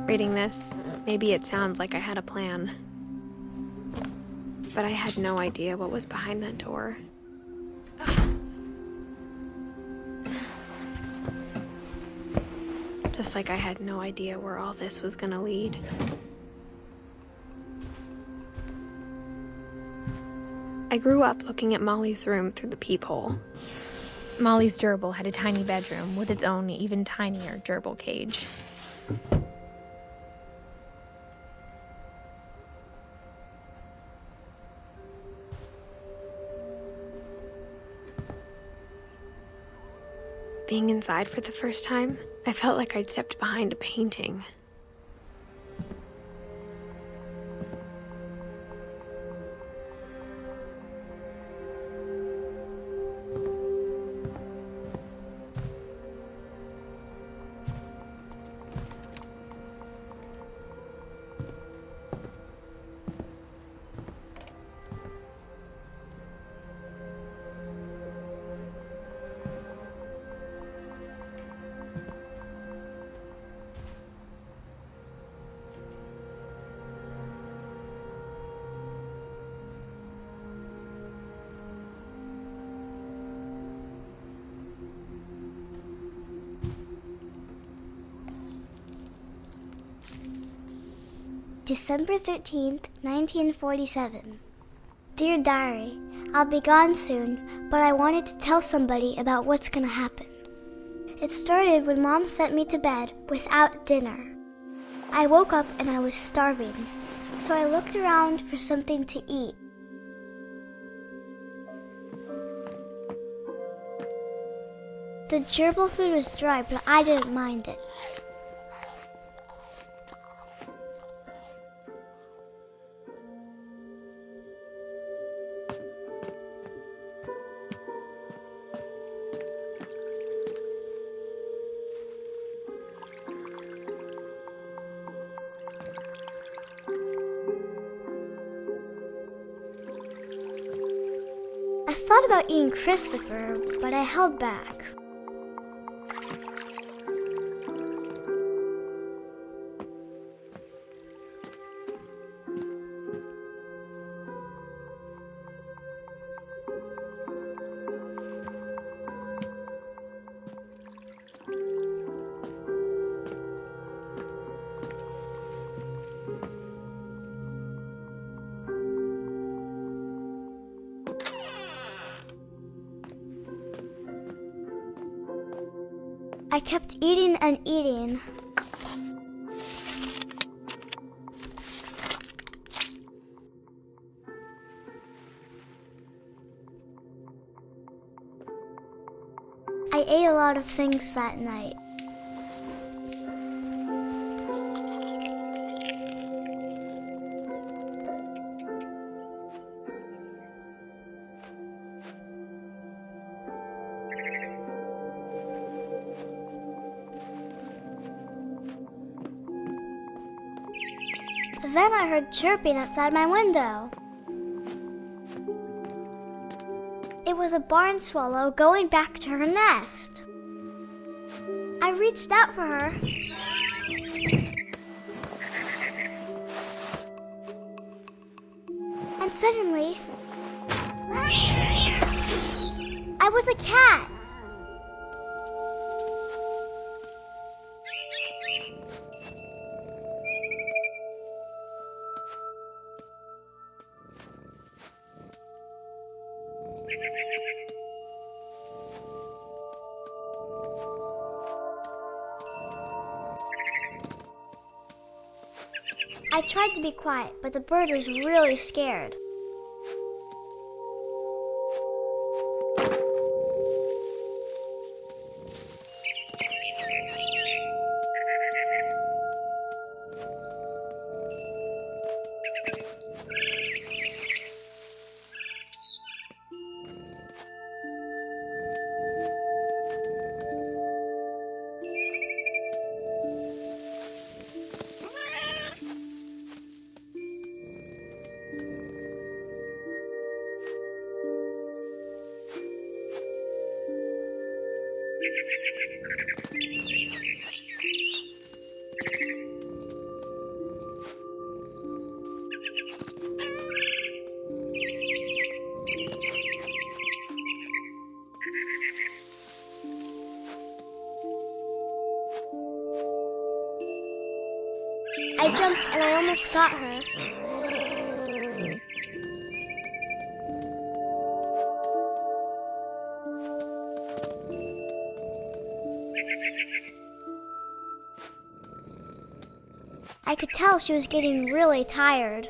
Reading this, maybe it sounds like I had a plan. But I had no idea what was behind that door. Just like I had no idea where all this was gonna lead. I grew up looking at Molly's room through the peephole. Molly's gerbil had a tiny bedroom with its own even tinier gerbil cage. Being inside for the first time, I felt like I'd stepped behind a painting. December 13th, 1947. Dear Diary, I'll be gone soon, but I wanted to tell somebody about what's gonna happen. It started when Mom sent me to bed without dinner. I woke up and I was starving, so I looked around for something to eat. The gerbil food was dry, but I didn't mind it. I thought about eating Christopher, but I held back. I kept eating and eating. I ate a lot of things that night. Then I heard chirping outside my window. It was a barn swallow going back to her nest. I reached out for her. And suddenly, I was a cat. I tried to be quiet, but the bird was really scared. I jumped and I almost got her. I could tell she was getting really tired.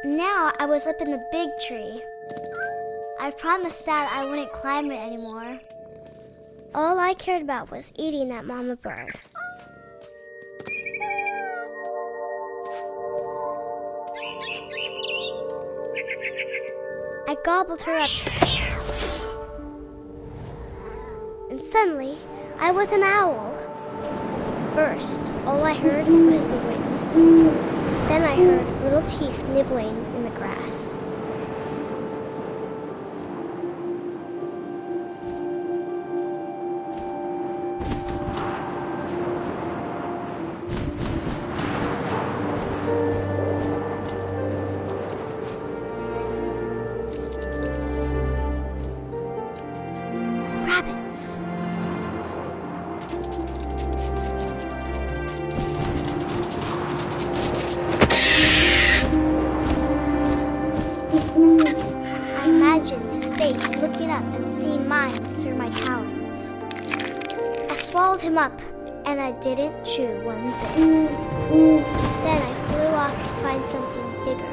Now I was up in the big tree. I promised Dad I wouldn't climb it anymore. All I cared about was eating that mama bird. I gobbled her up. And suddenly, I was an owl. First, all I heard was the wind. Then I heard little teeth nibbling in the grass. Rabbits. I imagined his face looking up and seeing mine through my talons. I swallowed him up, and I didn't chew one bit. Then I flew off to find something bigger.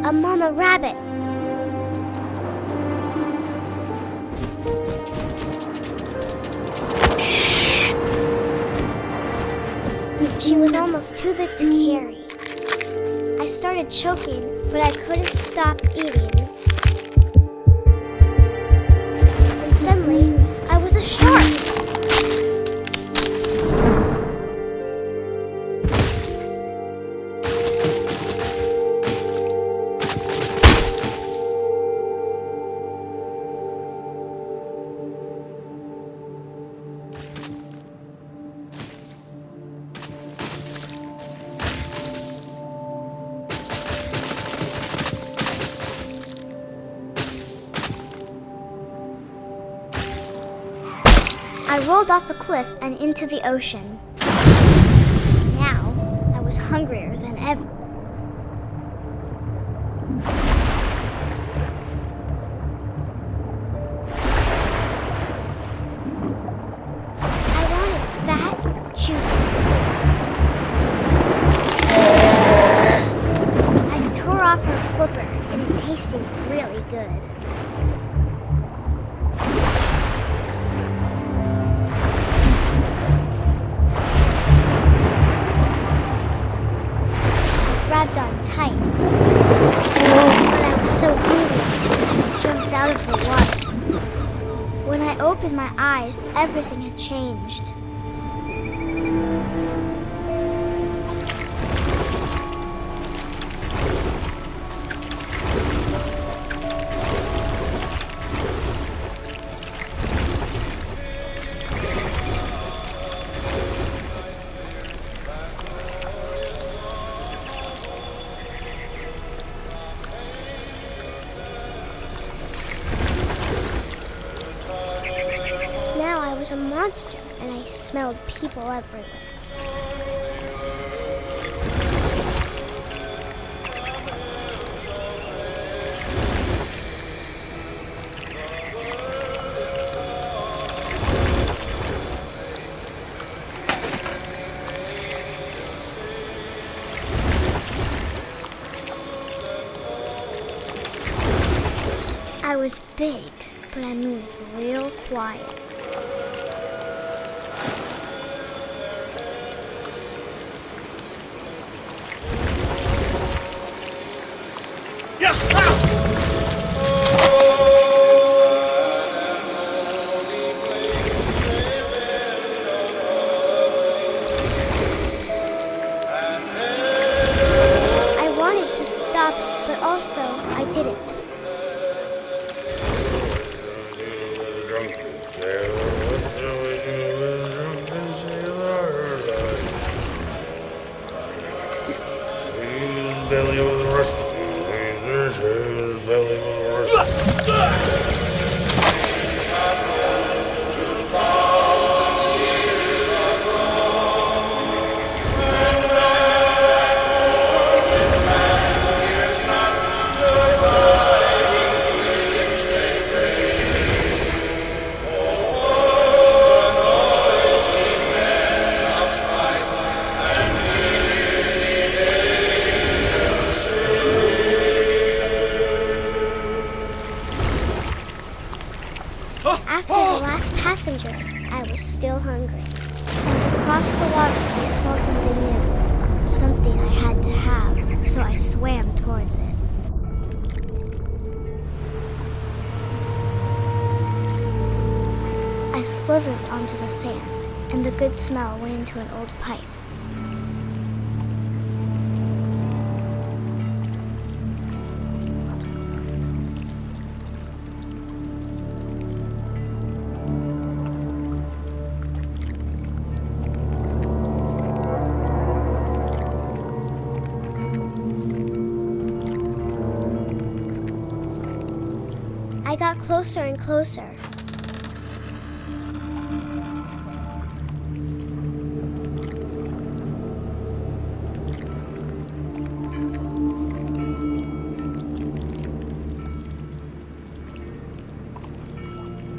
A mama rabbit. She was almost too big to carry. I started choking, but I couldn't stop eating. And suddenly, I was a shark. I rolled off a cliff and into the ocean. Now, I was hungrier than ever. I wanted fat, juicy seeds. I tore off her flipper, and it tasted really good. Grabbed on tight. But I was so hungry, I jumped out of the water. When I opened my eyes, everything had changed. Now I was a monster, and I smelled people everywhere. I was big, but I moved real quiet. belly with the rest. His belly with the rest. After the last passenger, I was still hungry. And across the water, I smelled something new. Something I had to have, so I swam towards it. I slithered onto the sand, and the good smell went into an old pipe. I got closer and closer.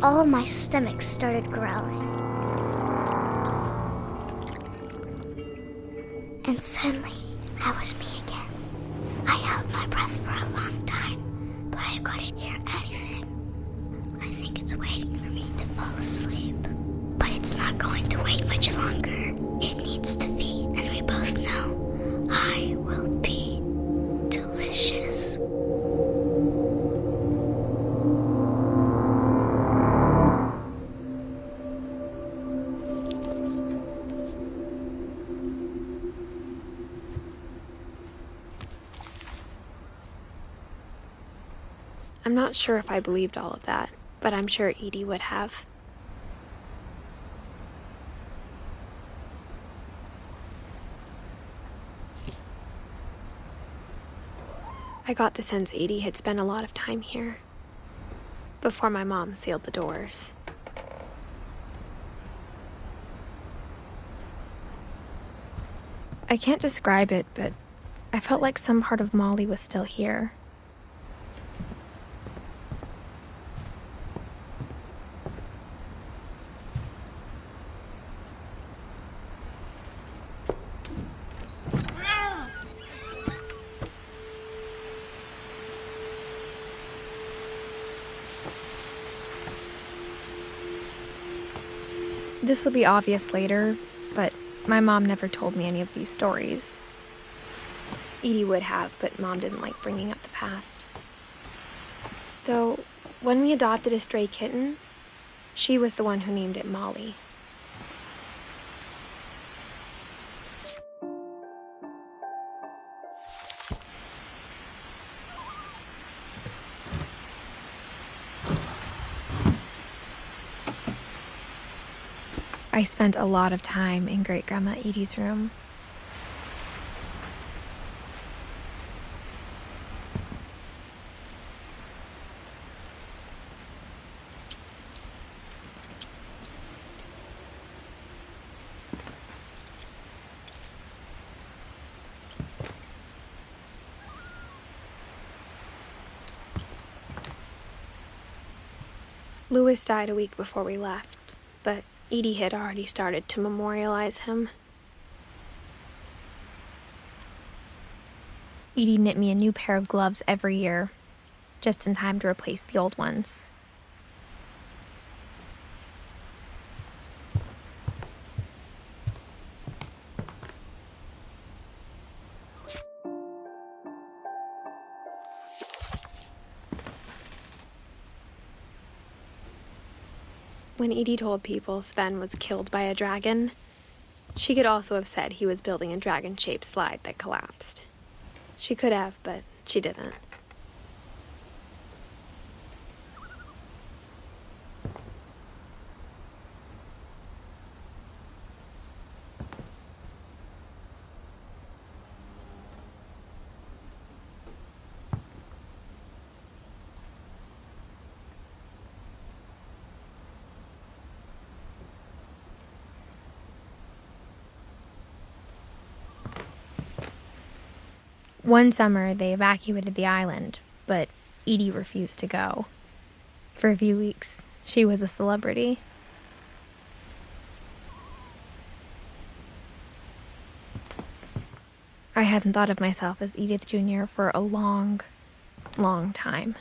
All of my stomach started growling. And suddenly, I was me again. I held my breath for a long time, but I couldn't hear anything. I think it's waiting for me to fall asleep. But it's not going to wait much longer. It needs to feed, and we both know I will be delicious. I'm not sure if I believed all of that, but I'm sure Edie would have. I got the sense Edie had spent a lot of time here, before my mom sealed the doors. I can't describe it, but I felt like some part of Molly was still here. This will be obvious later, but my mom never told me any of these stories. Edie would have, but Mom didn't like bringing up the past. Though, when we adopted a stray kitten, she was the one who named it Molly. I spent a lot of time in Great-Grandma Edie's room. Louis died a week before we left, but Edie had already started to memorialize him. Edie knit me a new pair of gloves every year, just in time to replace the old ones. When Edie told people Sven was killed by a dragon, she could also have said he was building a dragon-shaped slide that collapsed. She could have, but she didn't. One summer, they evacuated the island, but Edie refused to go. For a few weeks, she was a celebrity. I hadn't thought of myself as Edith Jr. for a long, long time.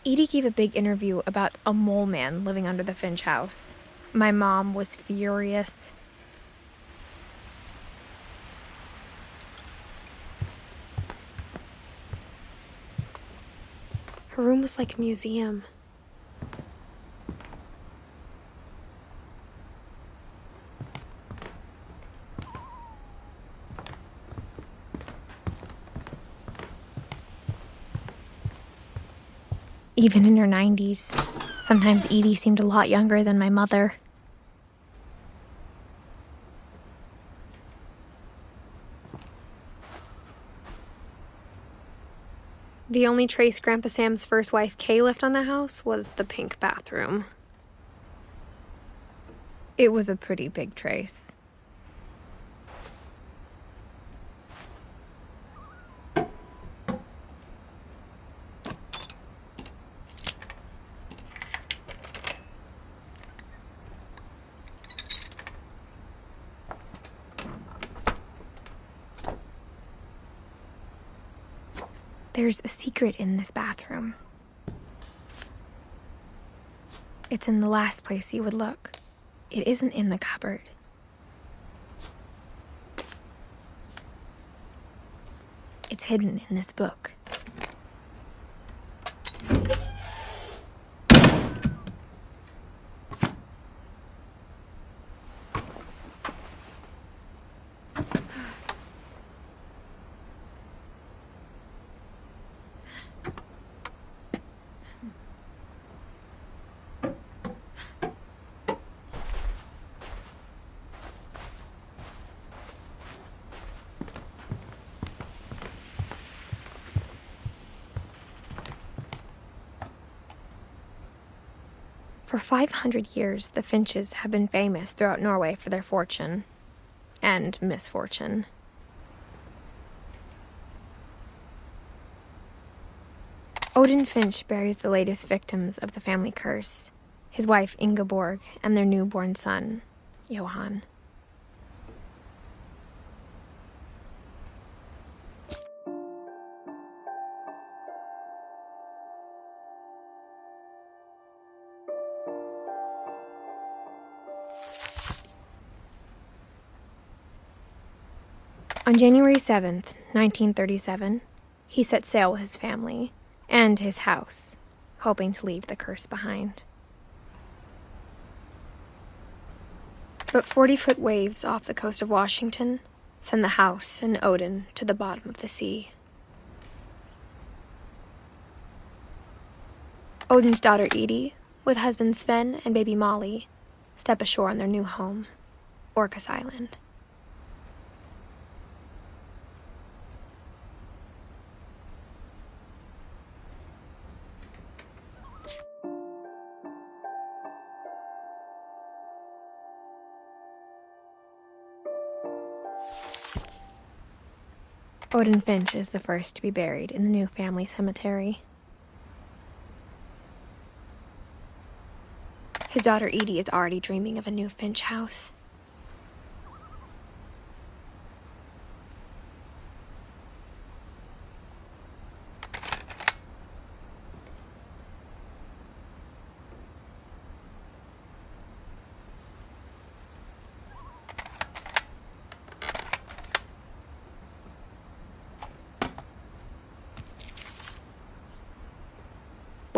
Edie gave a big interview about a mole man living under the Finch house. My mom was furious. Her room was like a museum. Even in her 90s, sometimes Edie seemed a lot younger than my mother. The only trace Grandpa Sam's first wife, Kay, left on the house was the pink bathroom. It was a pretty big trace. There's a secret in this bathroom. It's in the last place you would look. It isn't in the cupboard. It's hidden in this book. For 500 years, the Finches have been famous throughout Norway for their fortune and misfortune. Odin Finch buries the latest victims of the family curse, his wife Ingeborg and their newborn son, Johan. On January 7th, 1937, he set sail with his family and his house, hoping to leave the curse behind. But 40-foot waves off the coast of Washington send the house and Odin to the bottom of the sea. Odin's daughter Edie, with husband Sven and baby Molly, step ashore on their new home, Orcas Island. Odin Finch is the first to be buried in the new family cemetery. His daughter Edie is already dreaming of a new Finch house.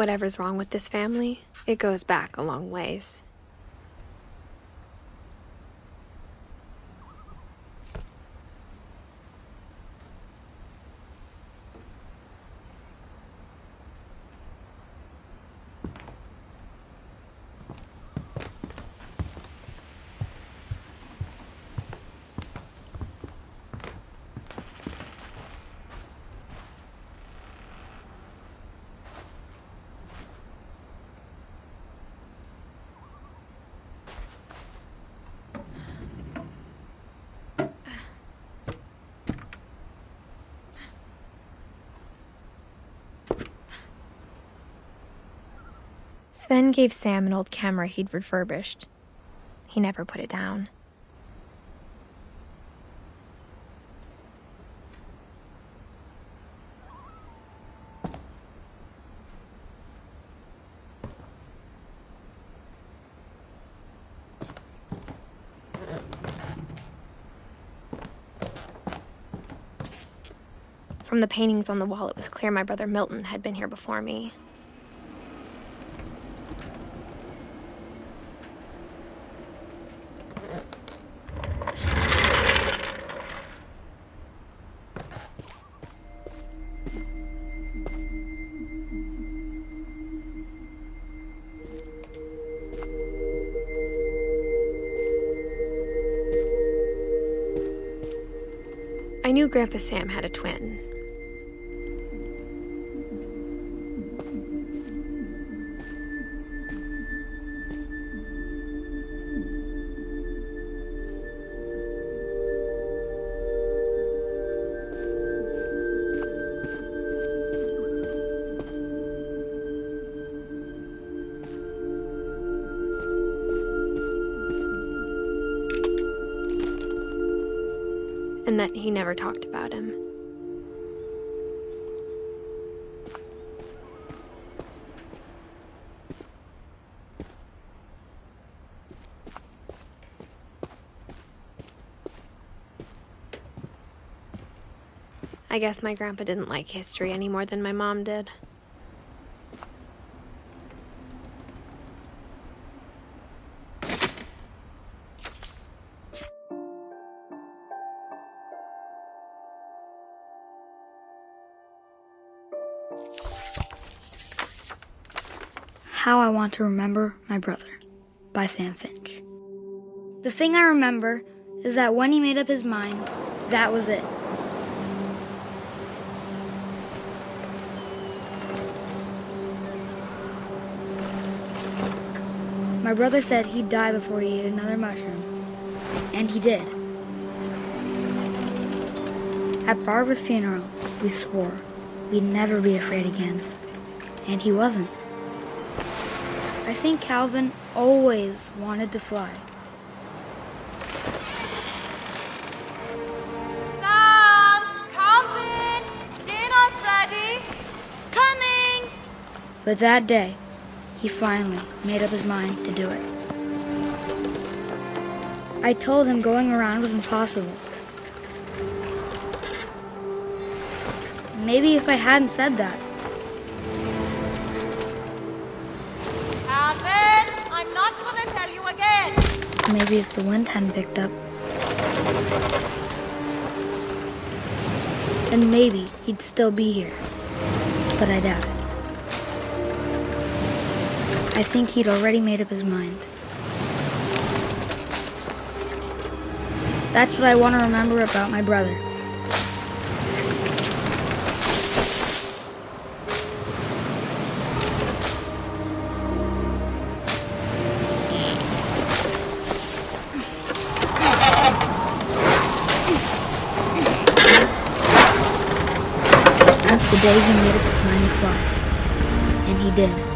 Whatever's wrong with this family, it goes back a long ways. Sven gave Sam an old camera he'd refurbished. He never put it down. From the paintings on the wall, it was clear my brother Milton had been here before me. I knew Grandpa Sam had a twin. And that he never talked about him. I guess my grandpa didn't like history any more than my mom did. How I Want to Remember My Brother by Sam Finch. The thing I remember is that when he made up his mind, that was it. My brother said he'd die before he ate another mushroom, and he did. At Barbara's funeral, we swore we'd never be afraid again, and he wasn't. I think Calvin always wanted to fly. Sam! Calvin! Dinner's ready! Coming! But that day, he finally made up his mind to do it. I told him going around was impossible. Maybe if I hadn't said that, Calvin! I'm not gonna tell you again! maybe if the wind hadn't picked up, then maybe he'd still be here. But I doubt it. I think he'd already made up his mind. That's what I want to remember about my brother. That's the day he made up his mind to fly. And he did.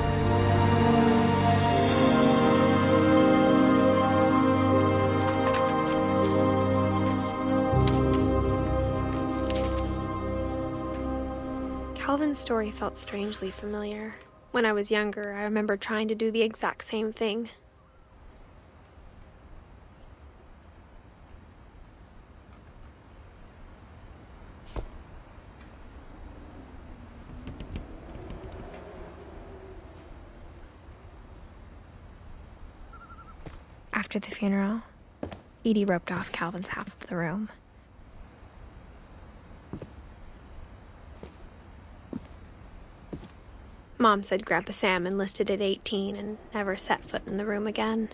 Calvin's story felt strangely familiar. When I was younger, I remember trying to do the exact same thing. After the funeral, Edie roped off Calvin's half of the room. Mom said Grandpa Sam enlisted at 18 and never set foot in the room again.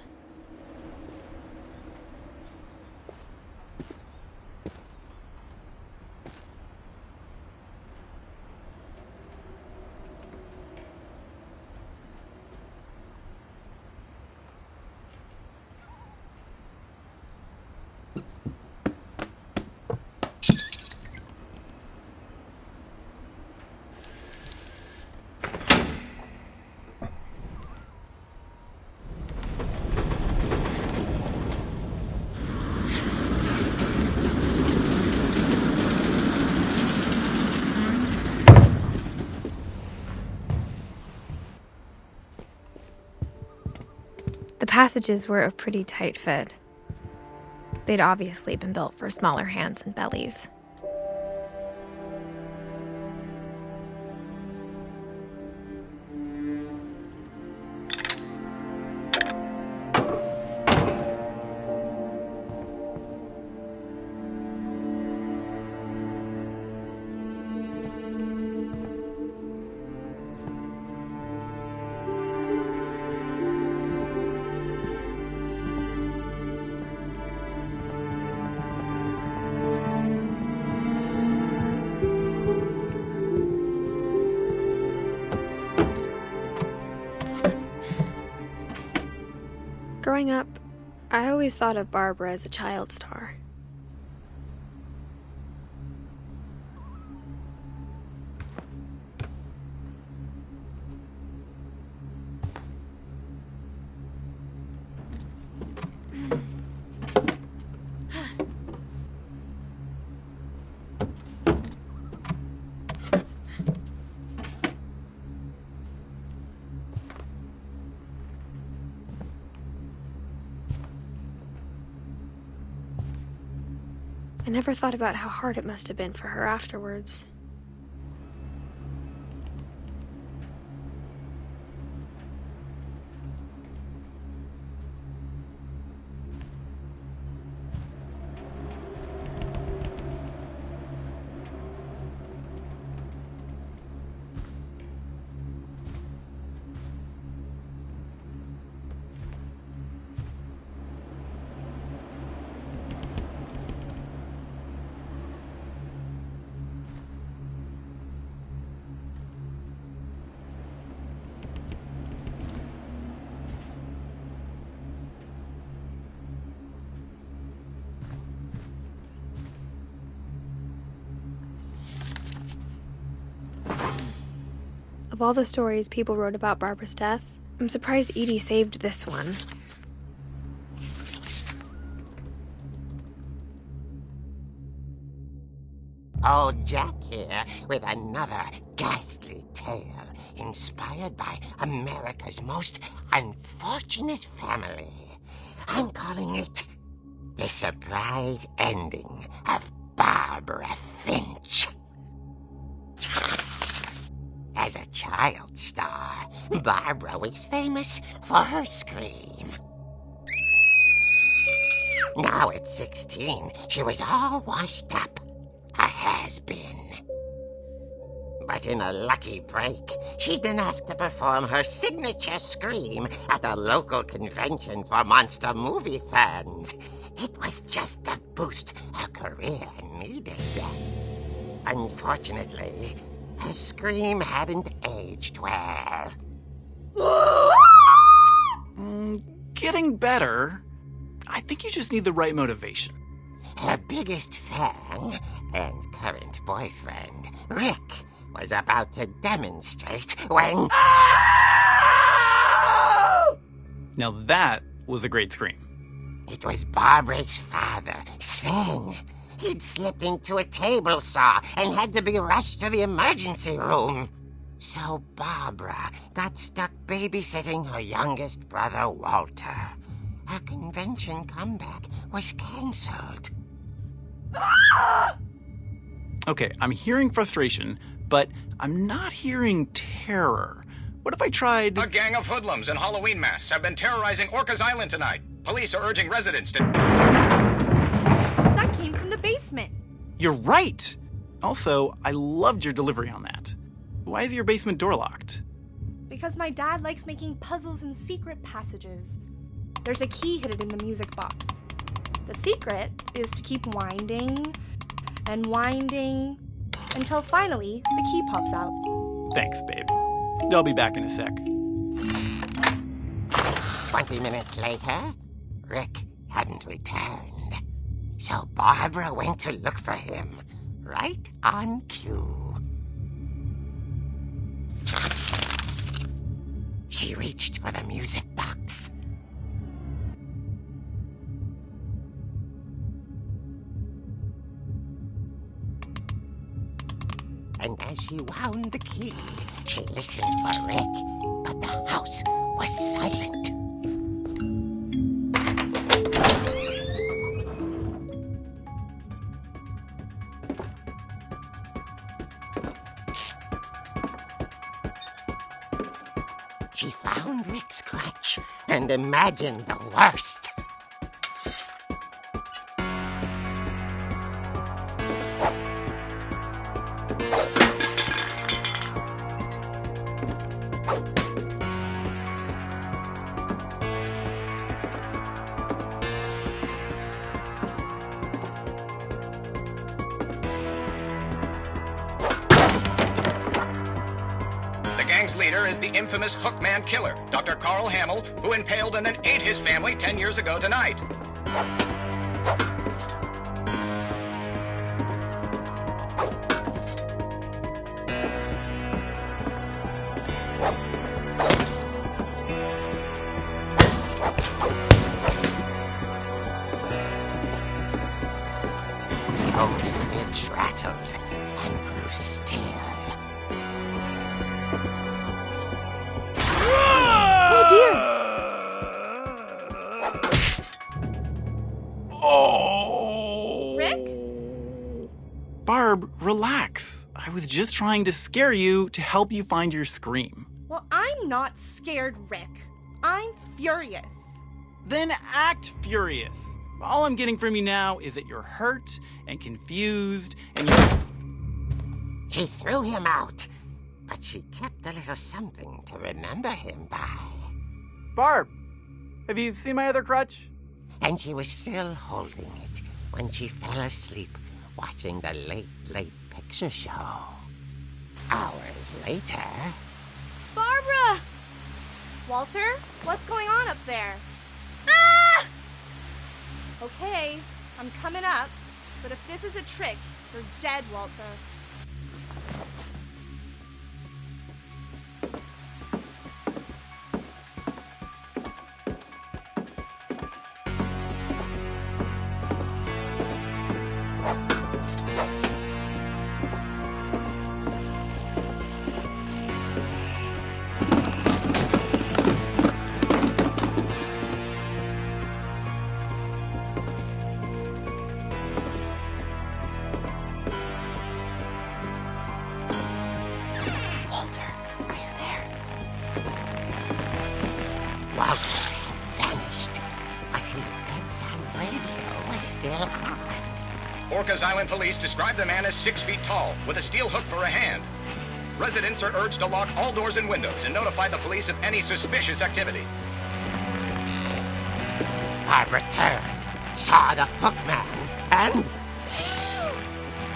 The passages were a pretty tight fit. They'd obviously been built for smaller hands and bellies. Growing up, I always thought of Barbara as a child star. I never thought about how hard it must have been for her afterwards. Of all the stories people wrote about Barbara's death, I'm surprised Edie saved this one. Old Jack here with another ghastly tale inspired by America's most unfortunate family. I'm calling it The Surprise Ending of Barbara Finch. As a child star, Barbara was famous for her scream. Now at 16, she was all washed up. A has-been. But in a lucky break, she'd been asked to perform her signature scream at a local convention for monster movie fans. It was just the boost her career needed. Unfortunately, her scream hadn't aged well. Getting better. I think you just need the right motivation. Her biggest fan and current boyfriend, Rick, was about to demonstrate when... Now that was a great scream. It was Barbara's father, Sven. He'd slipped into a table saw and had to be rushed to the emergency room. So Barbara got stuck babysitting her youngest brother, Walter. Her convention comeback was canceled. Okay, I'm hearing frustration, but I'm not hearing terror. What if I tried... A gang of hoodlums in Halloween masks have been terrorizing Orcas Island tonight. Police are urging residents to... That came from the basement. You're right! Also, I loved your delivery on that. Why is your basement door locked? Because my dad likes making puzzles and secret passages. There's a key hidden in the music box. The secret is to keep winding and winding until finally the key pops out. Thanks, babe. I'll be back in a sec. 20 minutes later, Rick hadn't returned. So Barbara went to look for him, right on cue. She reached for the music box. And as she wound the key, she listened for Rick, but the house was silent. She found Rick's crutch and imagined the worst. The gang's leader is the infamous Hookman killer, Dr. Carl Hamill, who impaled and then ate his family 10 years ago tonight. Old Finch rattled and grew still. Oh dear! Oh! Rick? Barb, relax. I was just trying to scare you to help you find your scream. Well, I'm not scared, Rick. I'm furious. Then act furious. All I'm getting from you now is that you're hurt and confused and She threw him out, but she kept a little something to remember him by. Barb, have you seen my other crutch? And she was still holding it when she fell asleep watching the late picture show. Hours later... Barbara! Walter, what's going on up there? Ah! Okay, I'm coming up, but if this is a trick, you're dead, Walter. Walter had vanished, but his bedside radio was still on. Orcas Island police describe the man as 6 feet tall, with a steel hook for a hand. Residents are urged to lock all doors and windows and notify the police of any suspicious activity. Barbara turned, saw the hookman, and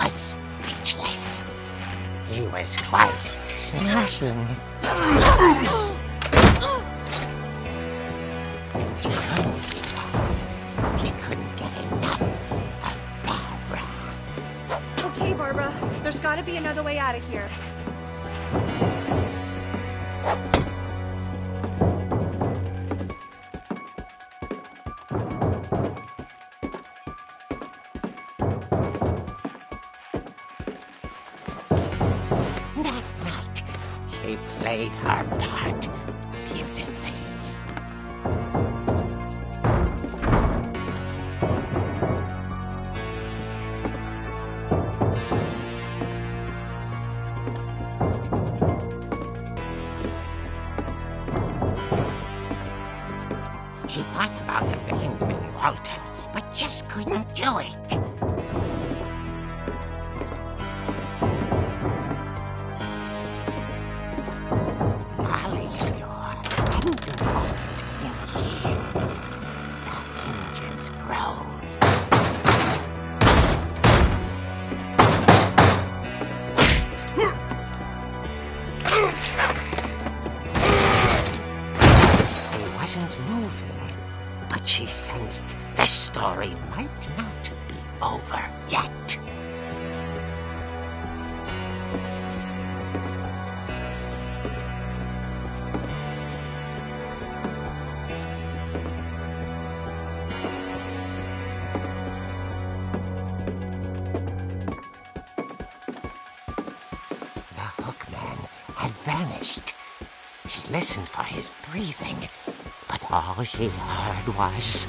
was speechless. He was quite smashing. And he was. He couldn't get enough of Barbara. Okay, Barbara, there's gotta be another way out of here. That night, she played her part beautifully. She thought about abandoning Walter, but just couldn't do it. Molly's door hadn't been opened in years. The hinges groaned. He wasn't moving, but she sensed the story might not be over yet. The hookman had vanished. She listened for his breathing, but all she heard was...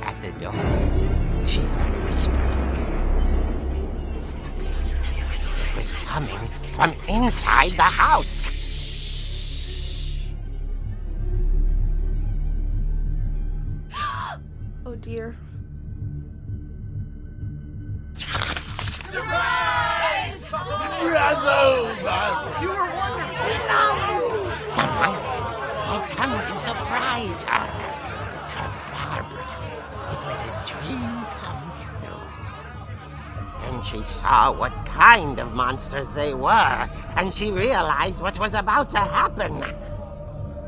At the door, whispering. It was coming from inside the house. Oh dear. The monsters had come to surprise her. For Barbara, it was a dream come true. Then she saw what kind of monsters they were, and she realized what was about to happen.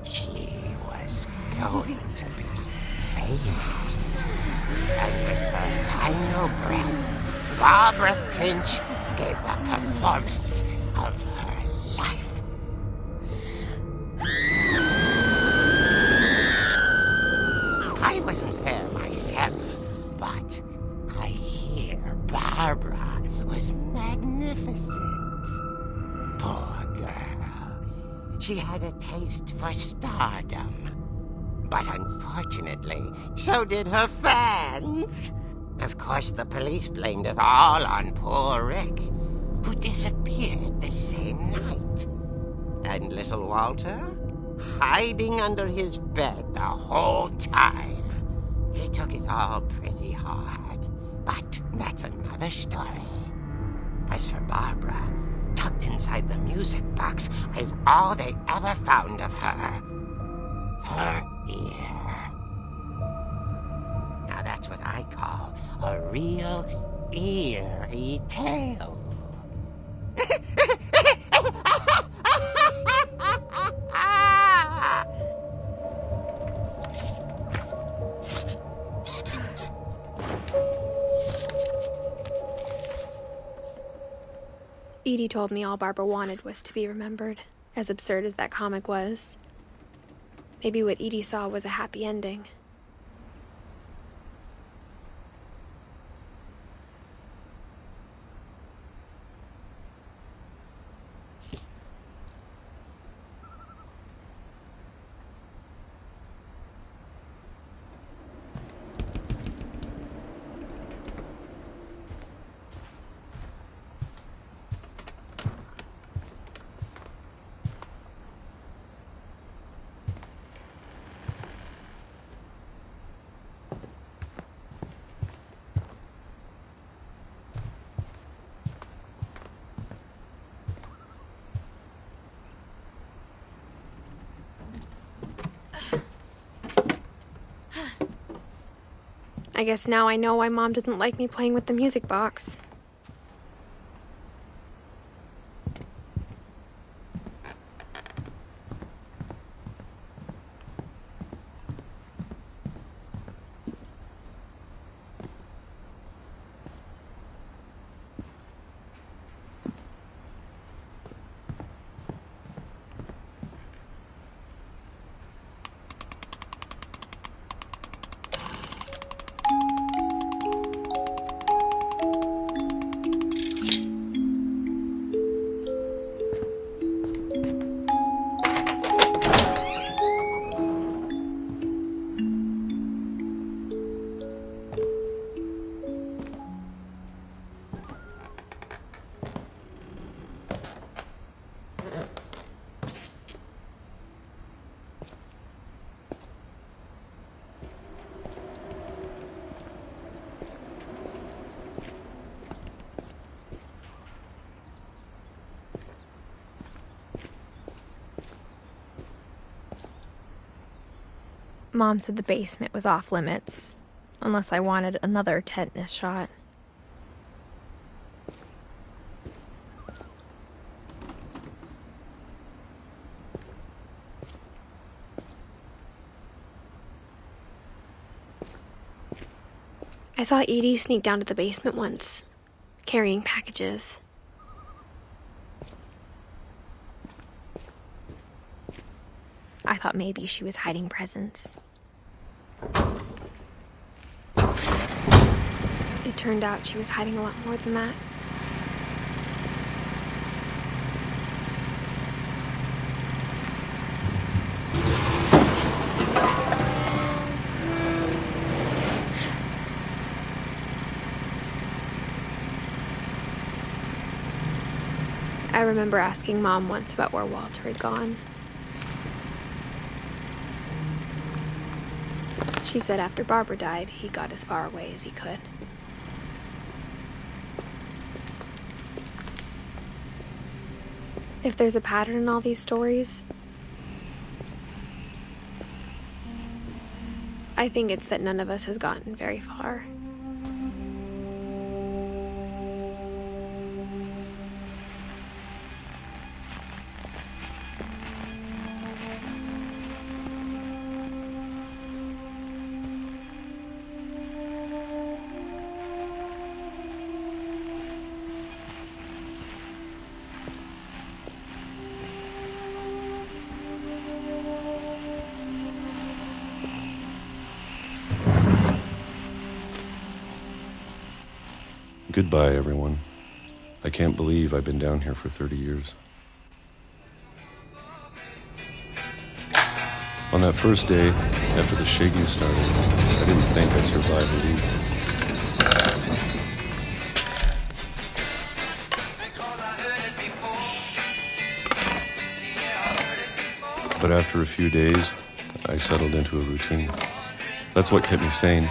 She was going to be famous. And with her final breath, Barbara Finch gave the performance of her life. I wasn't there myself, but I hear Barbara was magnificent. Poor girl. She had a taste for stardom. But unfortunately, so did her fans. Of course, the police blamed it all on poor Rick, who disappeared the same night. And little Walter? Hiding under his bed the whole time. He took it all pretty hard, but that's another story. As for Barbara, tucked inside the music box is all they ever found of her. Her ear. Now that's what I call a real eerie tale. Edie told me all Barbara wanted was to be remembered, as absurd as that comic was. Maybe what Edie saw was a happy ending. I guess now I know why Mom didn't like me playing with the music box. Mom said the basement was off limits, unless I wanted another tetanus shot. I saw Edie sneak down to the basement once, carrying packages. I thought maybe she was hiding presents. It turned out she was hiding a lot more than that. remember asking Mom once about where Walter had gone. She said after Barbara died, he got as far away as he could. If there's a pattern in all these stories, I think it's that none of us has gotten very far. Goodbye, everyone. I can't believe I've been down here for 30 years. On that first day, after the shaking started, I didn't think I'd survive a week. But after a few days, I settled into a routine. That's what kept me sane.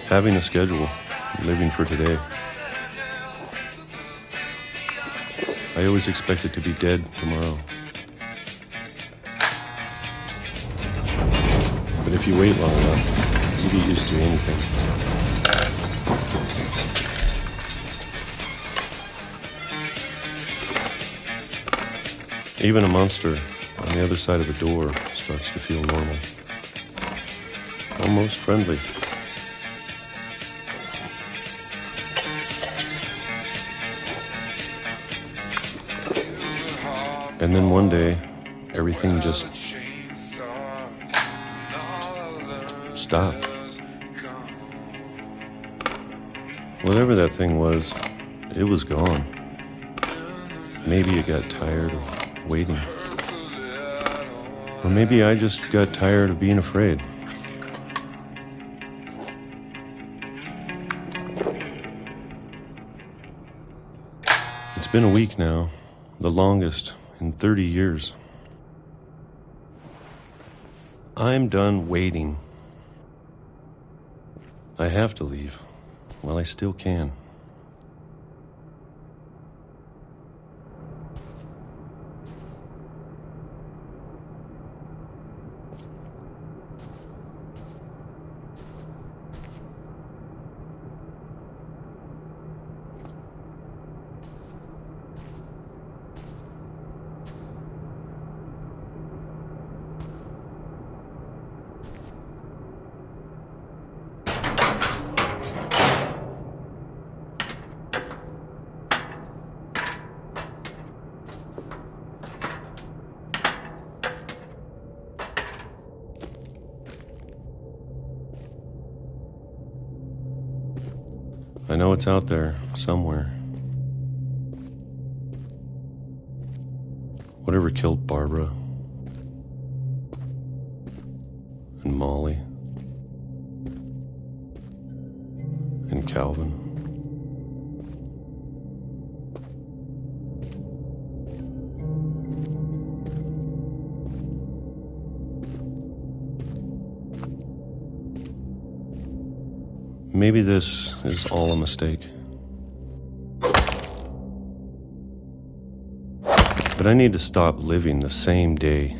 Having a schedule, living for today. I always expected to be dead tomorrow. But if you wait long enough, you get used to anything. Even a monster on the other side of the door starts to feel normal. Almost friendly. And then one day, everything just stopped. Whatever that thing was, it was gone. Maybe it got tired of waiting. Or maybe I just got tired of being afraid. It's been a week now, the longest in 30 years. I'm done waiting. I have to leave while I still can. I know it's out there, somewhere. Whatever killed Barbara and Molly and Calvin. Maybe this is all a mistake. But I need to stop living the same day,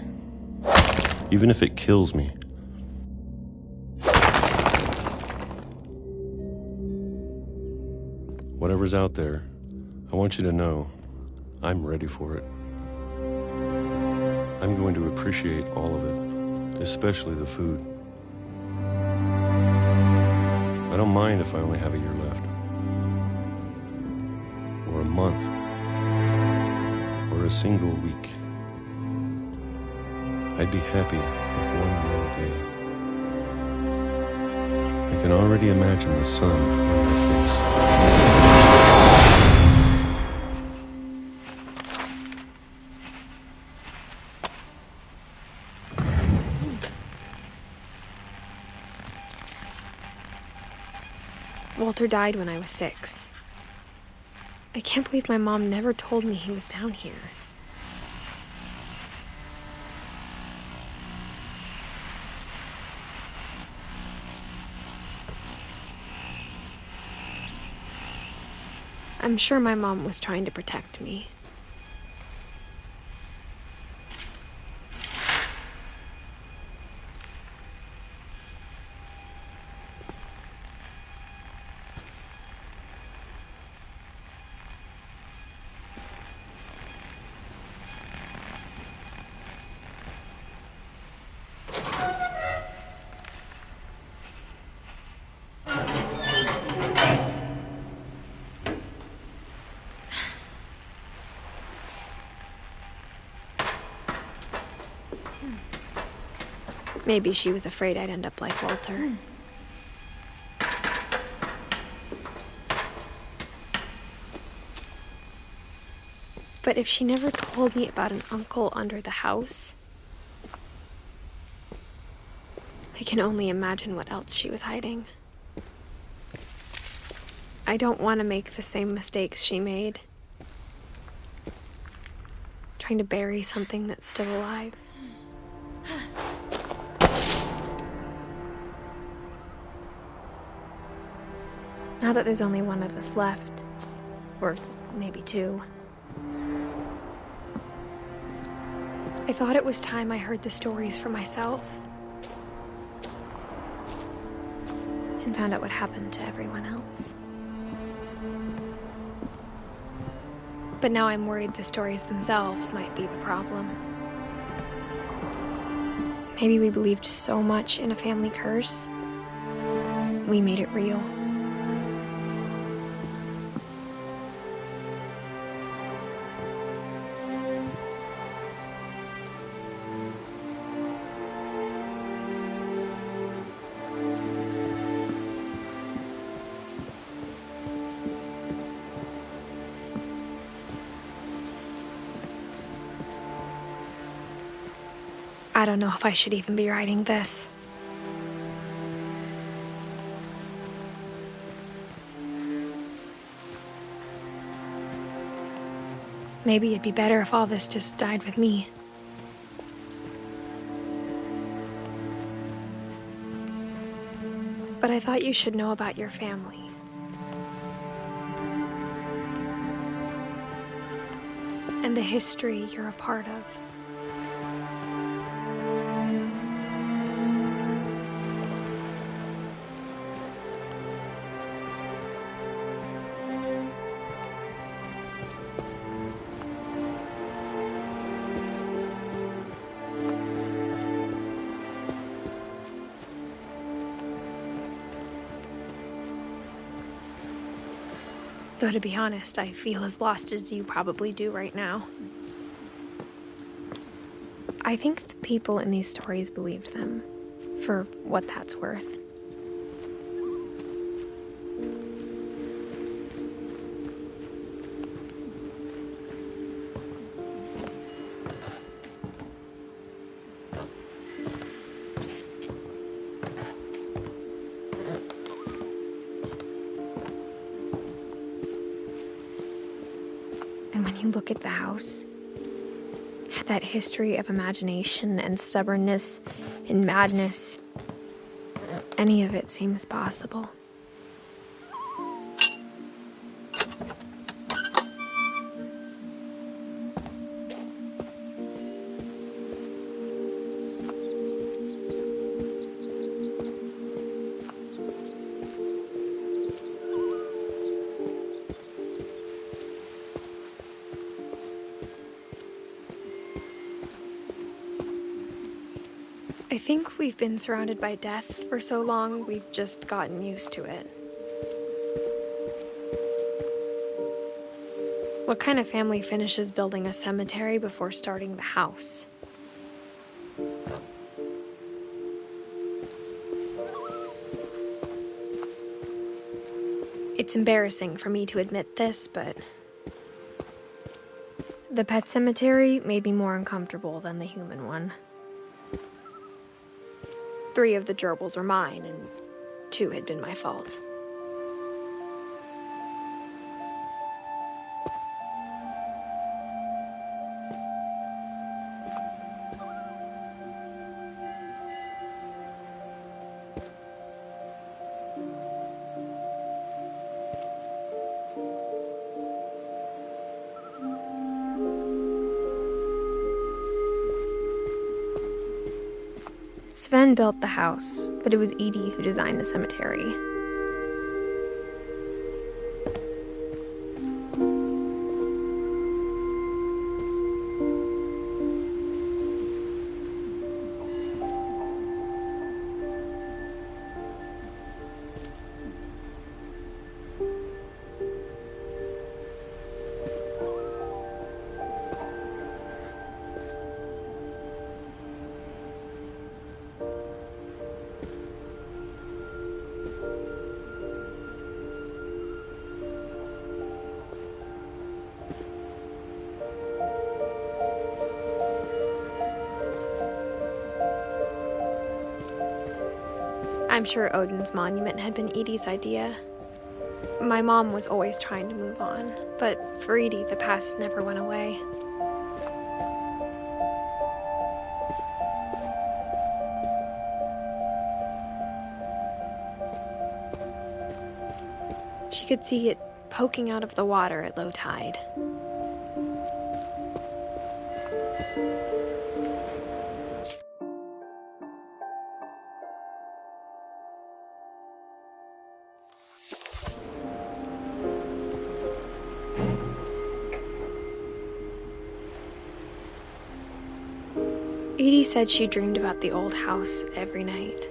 even if it kills me. Whatever's out there, I want you to know I'm ready for it. I'm going to appreciate all of it, especially the food. I don't mind if I only have a year left, or a month, or a single week. I'd be happy with one more day. I can already imagine the sun on my face. Walter died when I was 6. I can't believe my mom never told me he was down here. I'm sure my mom was trying to protect me. Maybe she was afraid I'd end up like Walter. But if she never told me about an uncle under the house, I can only imagine what else she was hiding. I don't want to make the same mistakes she made. Trying to bury something that's still alive. Now that there's only one of us left, or maybe two, I thought it was time I heard the stories for myself and found out what happened to everyone else. But now I'm worried the stories themselves might be the problem. Maybe we believed so much in a family curse, we made it real. I don't know if I should even be writing this. Maybe it'd be better if all this just died with me. But I thought you should know about your family. And the history you're a part of. Though to be honest, I feel as lost as you probably do right now. I think the people in these stories believed them, for what that's worth. And when you look at the house, that history of imagination and stubbornness and madness, any of it seems possible. I think we've been surrounded by death for so long, we've just gotten used to it. What kind of family finishes building a cemetery before starting the house? It's embarrassing for me to admit this, but the pet cemetery made me more uncomfortable than the human one. 3 of the gerbils were mine, and 2 had been my fault. Sven built the house, but it was Edie who designed the cemetery. I'm sure Odin's monument had been Edie's idea. My mom was always trying to move on, but for Edie, the past never went away. She could see it poking out of the water at low tide. Edie said she dreamed about the old house every night.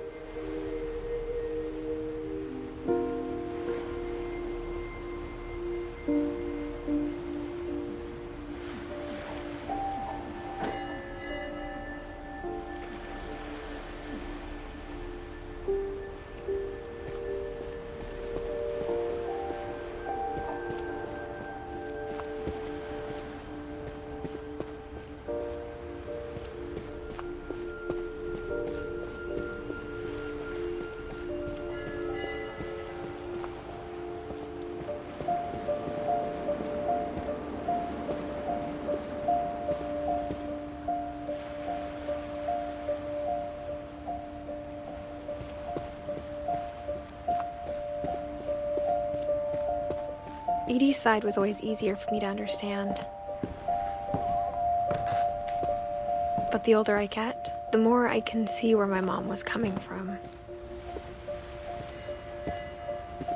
Edie's side was always easier for me to understand. But the older I get, the more I can see where my mom was coming from.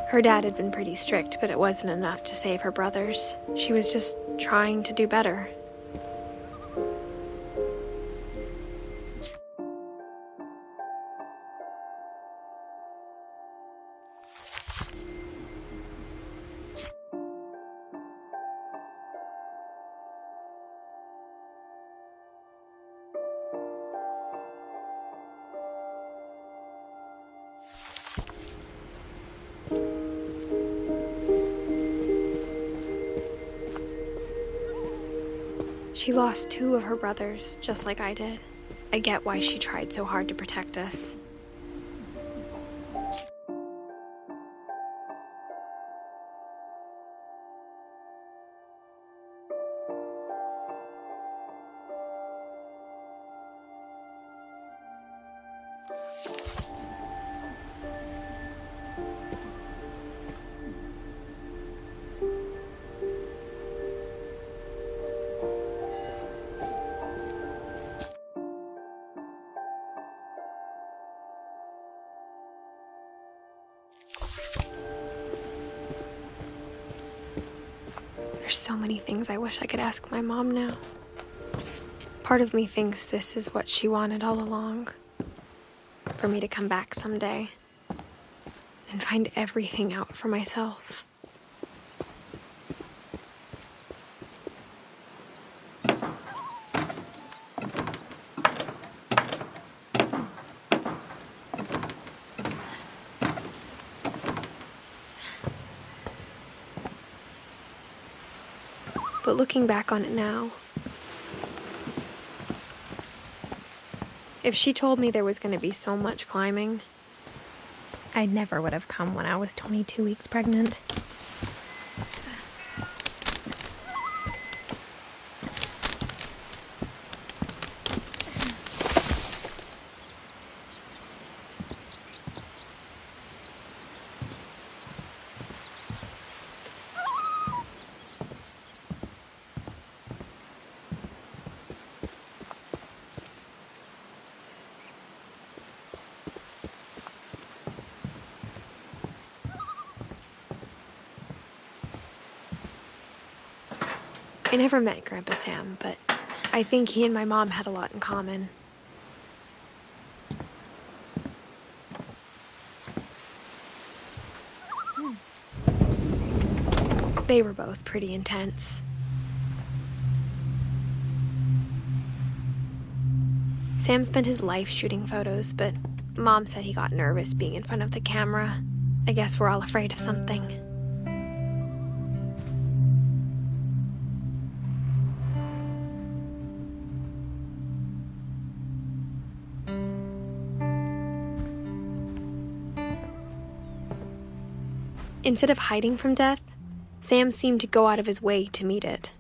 Her dad had been pretty strict, but it wasn't enough to save her brothers. She was just trying to do better. She lost 2 of her brothers, just like I did. I get why she tried so hard to protect us. There's so many things I wish I could ask my mom now. Part of me thinks this is what she wanted all along. For me to come back someday and find everything out for myself. But looking back on it now, if she told me there was going to be so much climbing, I never would have come when I was 22 weeks pregnant. I never met Grandpa Sam, but I think he and my mom had a lot in common. They were both pretty intense. Sam spent his life shooting photos, but Mom said he got nervous being in front of the camera. I guess we're all afraid of something. Instead of hiding from death, Sam seemed to go out of his way to meet it.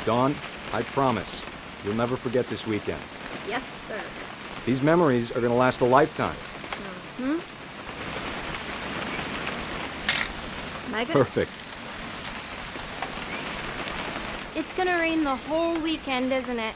Dawn, I promise, you'll never forget this weekend. Yes, sir. These memories are gonna last a lifetime. Am I gonna... Perfect. It's gonna rain the whole weekend, isn't it?